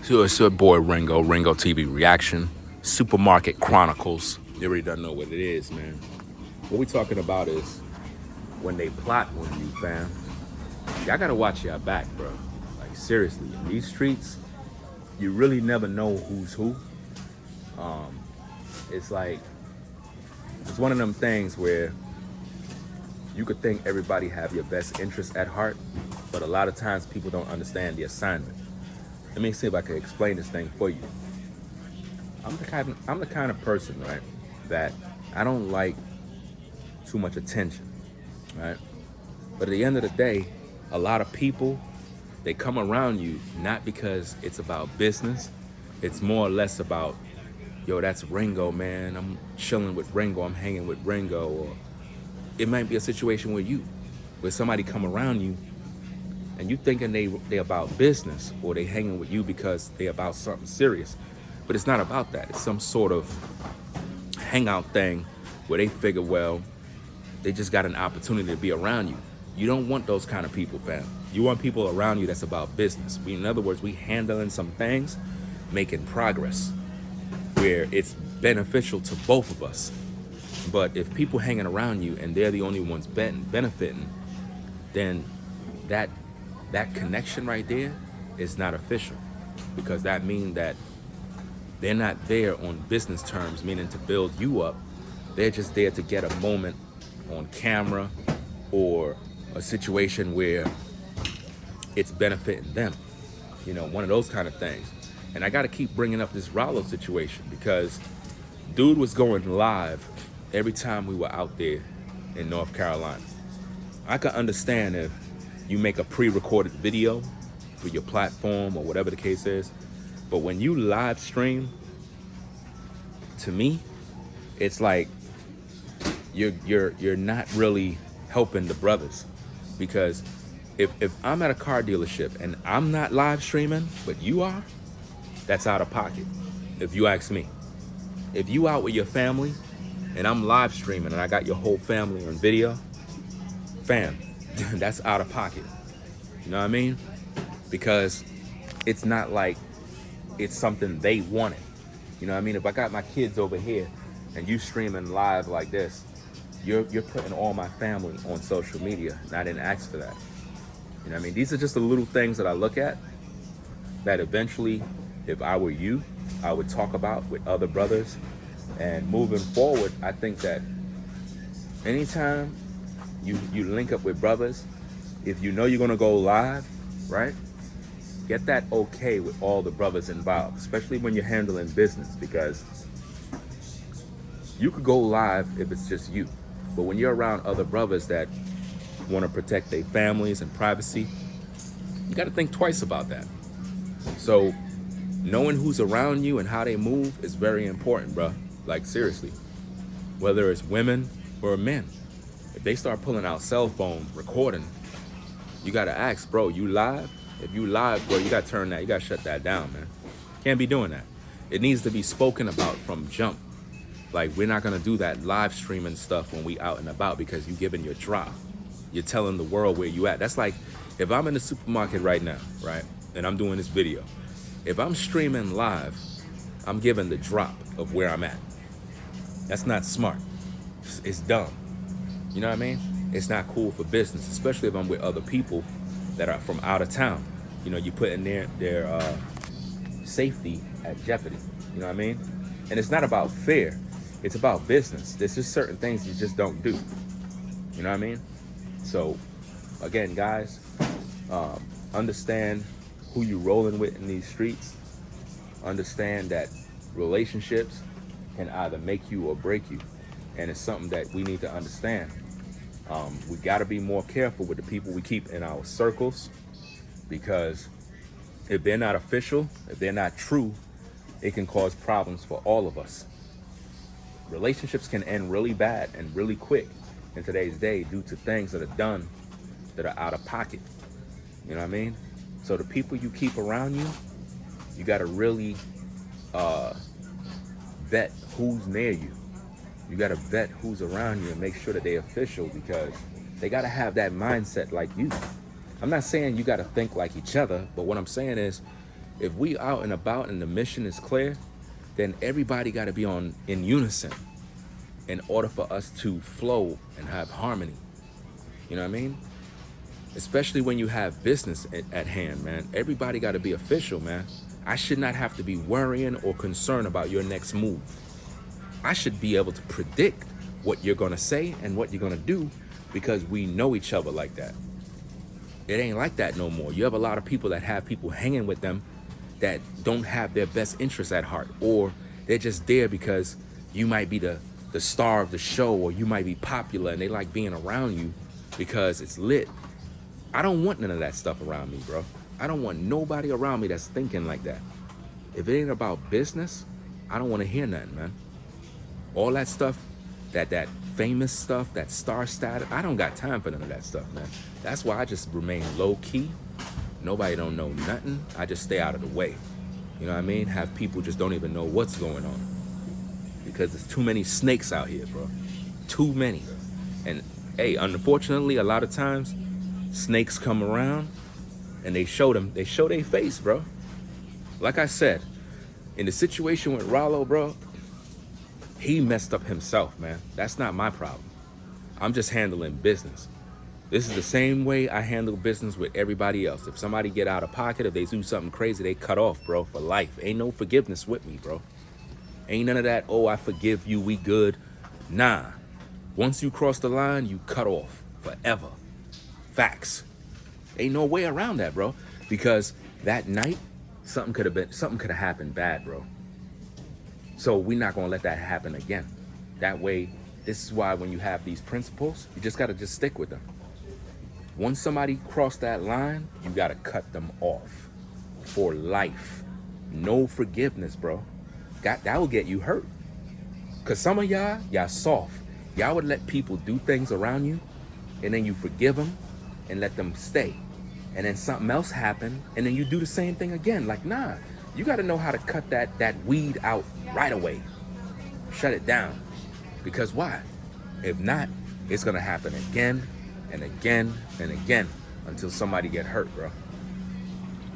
So it's your boy Ringo TV Reaction, Supermarket Chronicles. You already don't know what it is, man. What we talking about is when they plot on you, fam. Y'all gotta watch your back, bro. Like seriously, in these streets, you really never know who's who. It's like it's one of them things where you could think everybody have your best interest at heart, but a lot of times people don't understand the assignment. Let me see if I can explain this thing for you. I'm the kind of person, right, that I don't like too much attention, right? But at the end of the day, a lot of people, they come around you not because it's about business. It's more or less about, yo, that's Ringo, man. I'm chilling with Ringo. I'm hanging with Ringo. Or it might be a situation where somebody come around you and you thinking they about business or they hanging with you because they about something serious. But it's not about that. It's some sort of hangout thing where they figure, well, they just got an opportunity to be around you. You don't want those kind of people, fam. You want people around you that's about business. In other words, we handling some things, making progress, where it's beneficial to both of us. But if people hanging around you and they're the only ones benefiting, then that connection right there is not official, because that means that they're not there on business terms, meaning to build you up. They're just there to get a moment on camera or a situation where it's benefiting them. One of those kind of things. And I got to keep bringing up this Rollo situation because dude was going live every time we were out there in North Carolina. I could understand if you make a pre-recorded video for your platform or whatever the case is, but when you live stream, to me, it's like you're not really helping the brothers, because if I'm at a car dealership and I'm not live streaming, but you are, that's out of pocket, if you ask me. If you out with your family and I'm live streaming and I got your whole family on video, fam, that's out of pocket. You know what I mean? Because it's not like it's something they wanted. You know what I mean? If I got my kids over here and you streaming live like this, you're putting all my family on social media, and I didn't ask for that. You know what I mean? These are just the little things that I look at that eventually, if I were you, I would talk about with other brothers. And moving forward, I think that anytime you link up with brothers, if you know you're gonna go live, right? Get that okay with all the brothers involved, especially when you're handling business, because you could go live if it's just you. But when you're around other brothers that want to protect their families and privacy, you got to think twice about that. So knowing who's around you and how they move is very important, bro. Like seriously, whether it's women or men, if they start pulling out cell phones, recording, you got to ask, bro, you live? If you live, bro, you got to turn that, you got to shut that down, man. Can't be doing that. It needs to be spoken about from jump. Like, we're not going to do that live streaming stuff when we out and about, because you giving your drop. You're telling the world where you at. That's like if I'm in the supermarket right now, right, and I'm doing this video. If I'm streaming live, I'm giving the drop of where I'm at. That's not smart. It's dumb. You know what I mean? It's not cool for business, especially if I'm with other people that are from out of town. You putting their safety at jeopardy. You know what I mean? And it's not about fear. It's about business. There's just certain things you just don't do. You know what I mean? So, again, guys, understand who you rolling with in these streets. Understand that relationships can either make you or break you. And it's something that we need to understand. We got to be more careful with the people we keep in our circles, because if they're not official, if they're not true, it can cause problems for all of us. Relationships can end really bad and really quick in today's day due to things that are done that are out of pocket. You know what I mean? So the people you keep around you, you got to really vet who's near you. You got to vet who's around you and make sure that they're official, because they got to have that mindset like you. I'm not saying you got to think like each other, but what I'm saying is If we out and about and the mission is clear, then everybody got to be in unison in order for us to flow and have harmony. You know what I mean? Especially when you have business at hand, man. Everybody got to be official, man. I should not have to be worrying or concerned about your next move. I should be able to predict what you're going to say and what you're going to do because we know each other like that. It ain't like that no more. You have a lot of people that have people hanging with them that don't have their best interests at heart, or they're just there because you might be the star of the show, or you might be popular and they like being around you because it's lit. I don't want none of that stuff around me, bro. I don't want nobody around me that's thinking like that. If it ain't about business, I don't want to hear nothing, man. All that stuff, that famous stuff, that star status, I don't got time for none of that stuff, man. That's why I just remain low key. Nobody don't know nothing. I just stay out of the way. You know what I mean? Have people just don't even know what's going on. Because there's too many snakes out here, bro. Too many. And hey, unfortunately, a lot of times, snakes come around and they show their face, bro. Like I said, in the situation with Rollo, bro, he messed up himself, man. That's not my problem. I'm just handling business. This is the same way I handle business with everybody else. If somebody get out of pocket, if they do something crazy, they cut off, bro, for life. Ain't no forgiveness with me, bro. Ain't none of that, oh, I forgive you, we good. Nah. Once you cross the line, you cut off forever. Facts. Ain't no way around that, bro. Because that night, something could have happened bad, bro. So we're not gonna let that happen again. That way, this is why when you have these principles, you just gotta stick with them. Once somebody crossed that line, you gotta cut them off for life. No forgiveness, bro. That will get you hurt. Cause some of y'all soft. Y'all would let people do things around you, and then you forgive them and let them stay. And then something else happened, and then you do the same thing again. Like, nah, you gotta know how to cut that weed out right away. Shut it down. Because why? If not, it's gonna happen again and again and again until somebody get hurt, bro.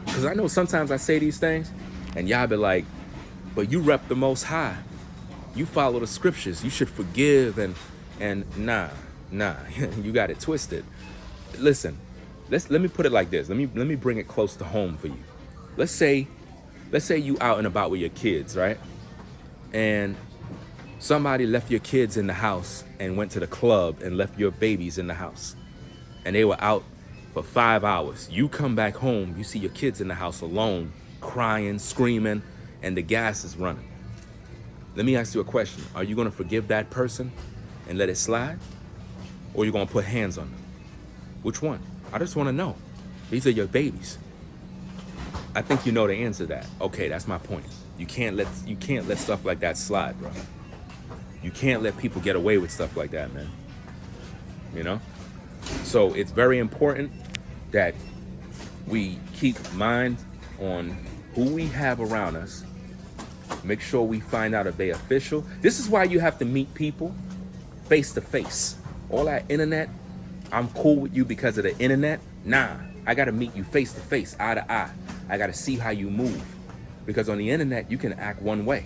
Because I know sometimes I say these things, and y'all be like, but you rep the Most High. You follow the scriptures. You should forgive and nah, you got it twisted. Listen, let me put it like this. Let me bring it close to home for you. Let's say you out and about with your kids, right? And somebody left your kids in the house and went to the club and left your babies in the house. And they were out for 5 hours. You come back home, you see your kids in the house alone, crying, screaming, and the gas is running. Let me ask you a question. Are you gonna forgive that person and let it slide? Or are you gonna put hands on them? Which one? I just wanna know. These are your babies. I think you know the answer to that. Okay, that's my point. You can't let stuff like that slide, bro. You can't let people get away with stuff like that, man. You know? So it's very important that we keep mind on who we have around us. Make sure we find out if they're official. This is why you have to meet people face to face. All that internet, I'm cool with you because of the internet. Nah, I gotta meet you face to face, eye to eye. I gotta see how you move. Because on the internet, you can act one way.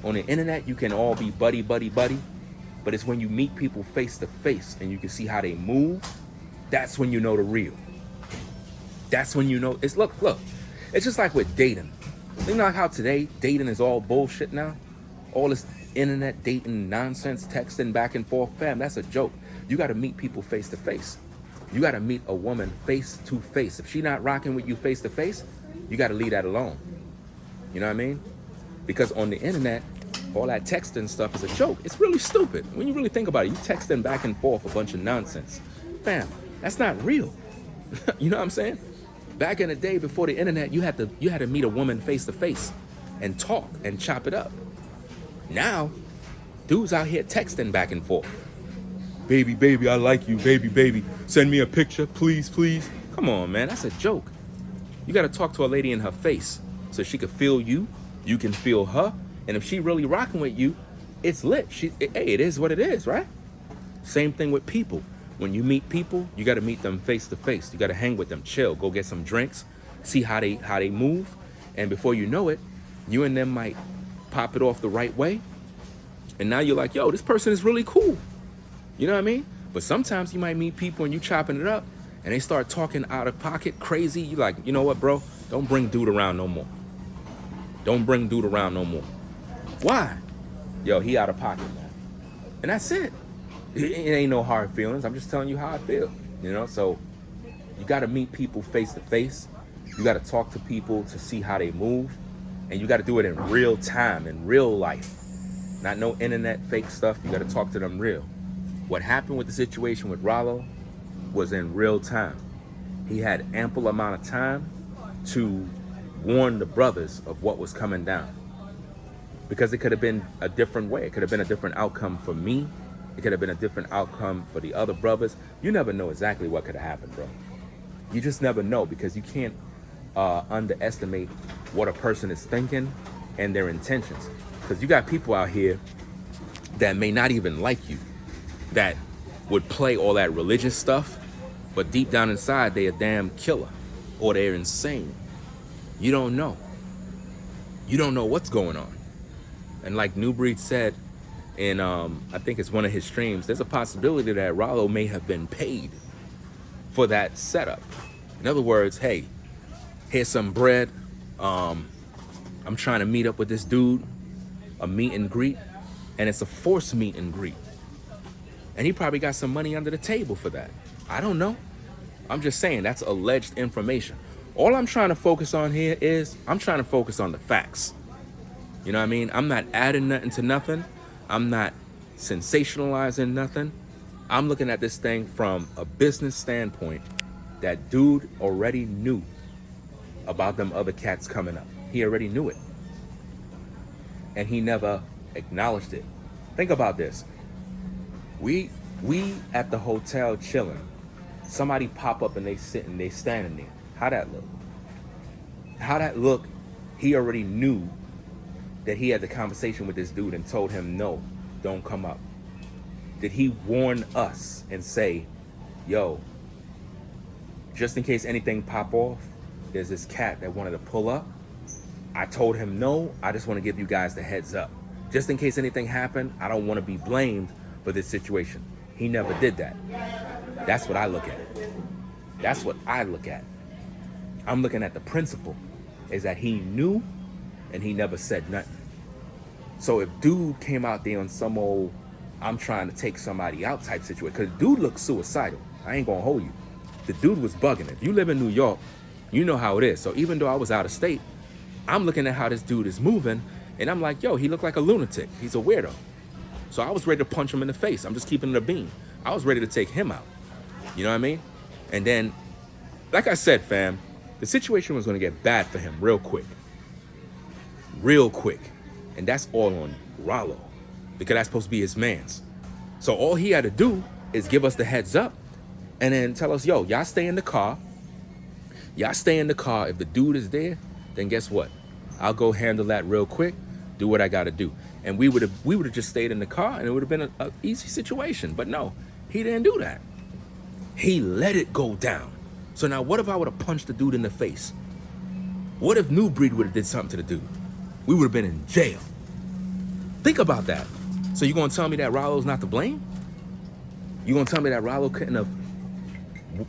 On the internet, you can all be buddy. But it's when you meet people face to face and you can see how they move, that's when you know the real. That's when you know, look, it's just like with dating. You know how today dating is all bullshit now? All this internet dating nonsense, texting back and forth, fam, that's a joke. You gotta meet people face to face. You gotta meet a woman face to face. If she not rocking with you face to face, you gotta leave that alone. You know what I mean? Because on the internet, all that texting stuff is a joke. It's really stupid. When you really think about it, you texting back and forth a bunch of nonsense. Fam, that's not real. You know what I'm saying? Back in the day before the internet, you had to meet a woman face to face and talk and chop it up. Now, dudes out here texting back and forth. Baby, I like you. Baby, send me a picture, please. Come on, man, that's a joke. You got to talk to a lady in her face so she can feel you, you can feel her, and if she really rocking with you, it's lit. It is what it is, right? Same thing with people. When you meet people, you got to meet them face to face. You got to hang with them, chill, go get some drinks, see how they move, And before you know it, you and them might pop it off the right way. And now you're like, yo, this person is really cool. You know what I mean? But sometimes you might meet people and you chopping it up and they start talking out of pocket, crazy. You like, you know what, bro? Don't bring dude around no more. Don't bring dude around no more. Why? Yo, he out of pocket, man. And that's it. It ain't no hard feelings. I'm just telling you how I feel. You know, so you got to meet people face to face. You got to talk to people to see how they move. And you got to do it in real time, in real life. Not no internet fake stuff. You got to talk to them real. What happened with the situation with Rollo was in real time. He had ample amount of time to warn the brothers of what was coming down. Because it could have been a different way. It could have been a different outcome for me. It could have been a different outcome for the other brothers. You never know exactly what could have happened, bro. You just never know, because you can't underestimate what a person is thinking and their intentions. Because you got people out here that may not even like you, that would play all that religious stuff, but deep down inside, they're a damn killer or they're insane. You don't know. You don't know what's going on. And like New Breed said in, I think it's one of his streams, there's a possibility that Rollo may have been paid for that setup. In other words, hey, here's some bread. I'm trying to meet up with this dude, a meet and greet, and it's a forced meet and greet. And he probably got some money under the table for that. I don't know. I'm just saying that's alleged information. All I'm trying to focus on here is I'm trying to focus on the facts. You know what I mean? I'm not adding nothing to nothing. I'm not sensationalizing nothing. I'm looking at this thing from a business standpoint. That dude already knew about them other cats coming up. He already knew it. And he never acknowledged it. Think about this. We at the hotel chilling. Somebody pop up and they sitting, they standing there. How that look? How that look? He already knew that he had the conversation with this dude and told him, no, don't come up. Did he warn us and say, yo, just in case anything pop off, there's this cat that wanted to pull up. I told him no, I just want to give you guys the heads up. Just in case anything happened, I don't want to be blamed for this situation. He never did that. That's what I look at. That's what I look at. I'm looking at the principle, is that he knew and he never said nothing. So if dude came out there on some old, I'm trying to take somebody out type situation, because dude looks suicidal. I ain't gonna hold you. The dude was bugging. If you live in New York, you know how it is. So even though I was out of state, I'm looking at how this dude is moving, and I'm like, yo, he looked like a lunatic. He's a weirdo. So I was ready to punch him in the face. I'm just keeping it a bean. I was ready to take him out. You know what I mean? And then, like I said, fam, the situation was gonna get bad for him real quick. Real quick. And that's all on Rollo, because that's supposed to be his mans. So all he had to do is give us the heads up and then tell us, yo, y'all stay in the car. Y'all stay in the car. If the dude is there, then guess what? I'll go handle that real quick, do what I gotta do. And we would have just stayed in the car and it would have been an easy situation. But no, he didn't do that. He let it go down. So now what if I would have punched the dude in the face? What if New Breed would have did something to the dude? We would have been in jail. Think about that. So you gonna tell me that Rollo's not to blame? You gonna tell me that Rollo couldn't have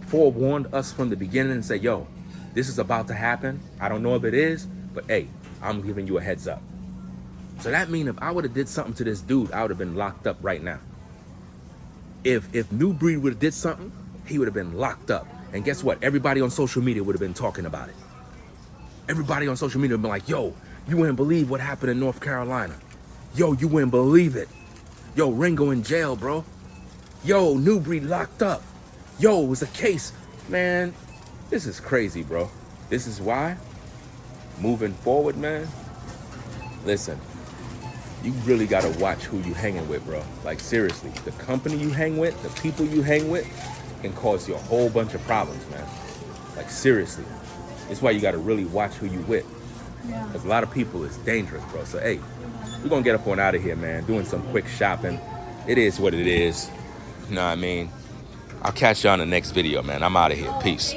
forewarned us from the beginning and say, yo, this is about to happen. I don't know if it is, but hey, I'm giving you a heads up. So that means if I would have did something to this dude, I would have been locked up right now. If New Breed would have did something, he would have been locked up. And guess what? Everybody on social media would have been talking about it. Everybody on social media would have been like, yo, you wouldn't believe what happened in North Carolina. Yo, you wouldn't believe it. Yo, Ringo in jail, bro. Yo, New Breed locked up. Yo, it was a case. Man, this is crazy, bro. This is why, moving forward, man, listen, you really got to watch who you hanging with, bro. Like, seriously, the company you hang with, the people you hang with can cause you a whole bunch of problems, man. Like, seriously. That's why you got to really watch who you with. Yeah. Because a lot of people is dangerous, bro. So, hey, we're going to get up on out of here, man. Doing some quick shopping. It is what it is. You know what I mean? I'll catch you on the next video, man. I'm out of here. Peace.